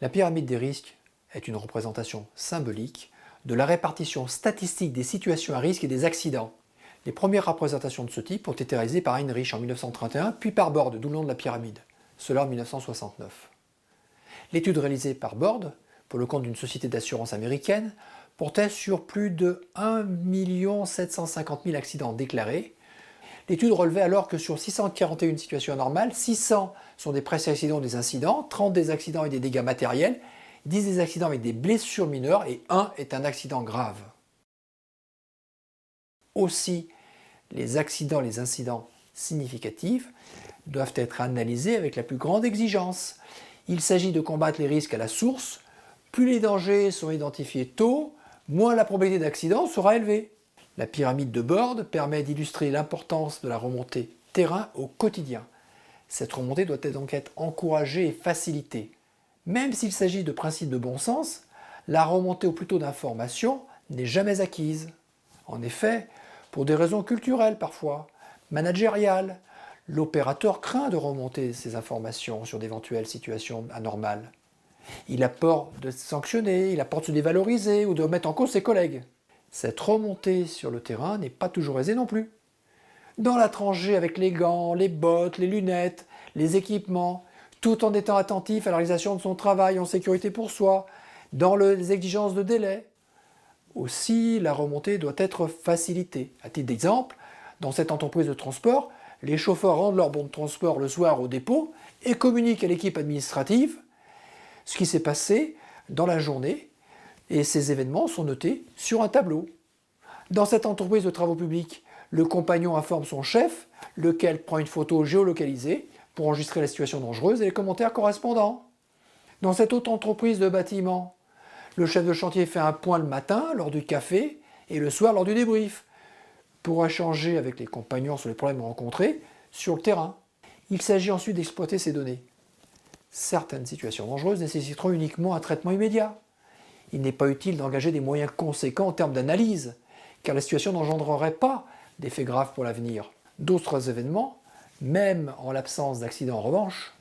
La pyramide des risques est une représentation symbolique de la répartition statistique des situations à risque et des accidents. Les premières représentations de ce type ont été réalisées par Heinrich en 1931, puis par Borde, d'où le nom de la pyramide, cela en 1969. L'étude réalisée par Borde, pour le compte d'une société d'assurance américaine, portait sur plus de 1 750 000 accidents déclarés. L'étude relevait alors que sur 641 situations anormales, 600 sont des préaccidents ou des incidents, 30 des accidents et des dégâts matériels, 10 des accidents avec des blessures mineures et 1 est un accident grave. Aussi, les accidents et les incidents significatifs doivent être analysés avec la plus grande exigence. Il s'agit de combattre les risques à la source. Plus les dangers sont identifiés tôt, moins la probabilité d'accident sera élevée. La pyramide de Borde permet d'illustrer l'importance de la remontée terrain au quotidien. Cette remontée doit donc être encouragée et facilitée. Même s'il s'agit de principes de bon sens, la remontée au plus tôt d'informations n'est jamais acquise. En effet, pour des raisons culturelles parfois, managériales, l'opérateur craint de remonter ces informations sur d'éventuelles situations anormales. Il a peur de sanctionner, il a peur de se dévaloriser ou de remettre en cause ses collègues. Cette remontée sur le terrain n'est pas toujours aisée non plus. Dans la tranchée avec les gants, les bottes, les lunettes, les équipements, tout en étant attentif à la réalisation de son travail en sécurité pour soi, dans les exigences de délai. Aussi, la remontée doit être facilitée. À titre d'exemple, dans cette entreprise de transport, les chauffeurs rendent leur bon de transport le soir au dépôt et communiquent à l'équipe administrative ce qui s'est passé dans la journée, et ces événements sont notés sur un tableau. Dans cette entreprise de travaux publics, le compagnon informe son chef, lequel prend une photo géolocalisée pour enregistrer la situation dangereuse et les commentaires correspondants. Dans cette autre entreprise de bâtiment, le chef de chantier fait un point le matin lors du café et le soir lors du débrief pour échanger avec les compagnons sur les problèmes rencontrés sur le terrain. Il s'agit ensuite d'exploiter ces données. Certaines situations dangereuses nécessiteront uniquement un traitement immédiat. Il n'est pas utile d'engager des moyens conséquents en termes d'analyse, car la situation n'engendrerait pas d'effets graves pour l'avenir. D'autres événements, même en l'absence d'accident en revanche,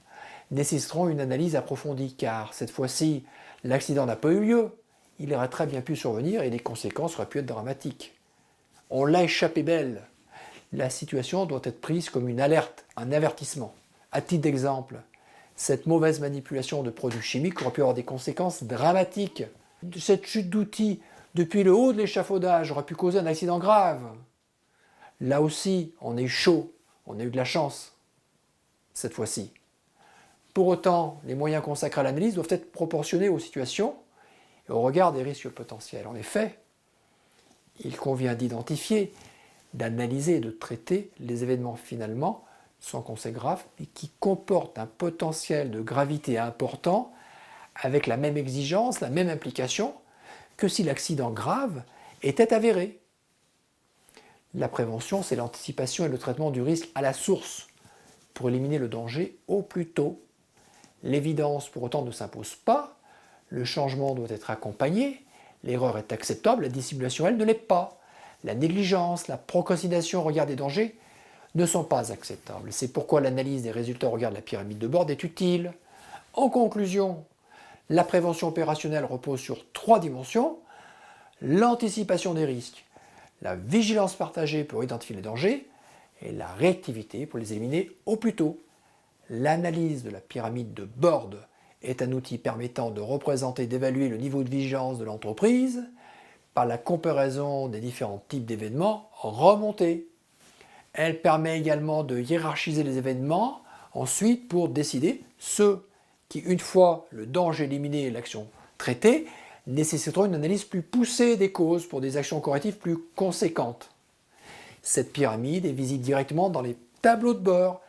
nécessiteront une analyse approfondie, car cette fois-ci, l'accident n'a pas eu lieu, il aurait très bien pu survenir et les conséquences auraient pu être dramatiques. On l'a échappé belle. La situation doit être prise comme une alerte, un avertissement. À titre d'exemple, cette mauvaise manipulation de produits chimiques aurait pu avoir des conséquences dramatiques. Cette chute d'outils depuis le haut de l'échafaudage aurait pu causer un accident grave. Là aussi, on a eu chaud, on a eu de la chance, cette fois-ci. Pour autant, les moyens consacrés à l'analyse doivent être proportionnés aux situations et au regard des risques potentiels. En effet, il convient d'identifier, d'analyser et de traiter les événements finalement sans conséquences graves, mais qui comportent un potentiel de gravité important avec la même exigence, la même implication que si l'accident grave était avéré. La prévention, c'est l'anticipation et le traitement du risque à la source pour éliminer le danger au plus tôt. L'évidence pour autant ne s'impose pas, le changement doit être accompagné, l'erreur est acceptable, la dissimulation elle ne l'est pas. La négligence, la procrastination au regard des dangers ne sont pas acceptables. C'est pourquoi l'analyse des résultats au regard de la pyramide de Borde est utile. En conclusion, la prévention opérationnelle repose sur 3 dimensions: l'anticipation des risques, la vigilance partagée pour identifier les dangers et la réactivité pour les éliminer au plus tôt. L'analyse de la pyramide de Borde est un outil permettant de représenter et d'évaluer le niveau de vigilance de l'entreprise par la comparaison des différents types d'événements remontés. Elle permet également de hiérarchiser les événements ensuite pour décider ceux qui, une fois le danger éliminé et l'action traitée, nécessiteront une analyse plus poussée des causes pour des actions correctives plus conséquentes. Cette pyramide est visible directement dans les tableaux de bord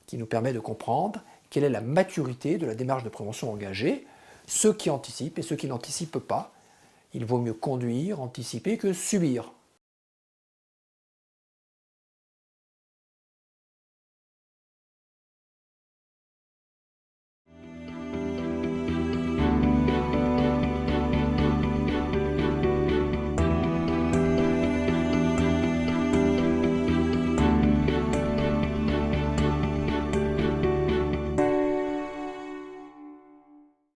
qui nous permet de comprendre quelle est la maturité de la démarche de prévention engagée, ceux qui anticipent et ceux qui n'anticipent pas. Il vaut mieux conduire, anticiper que subir.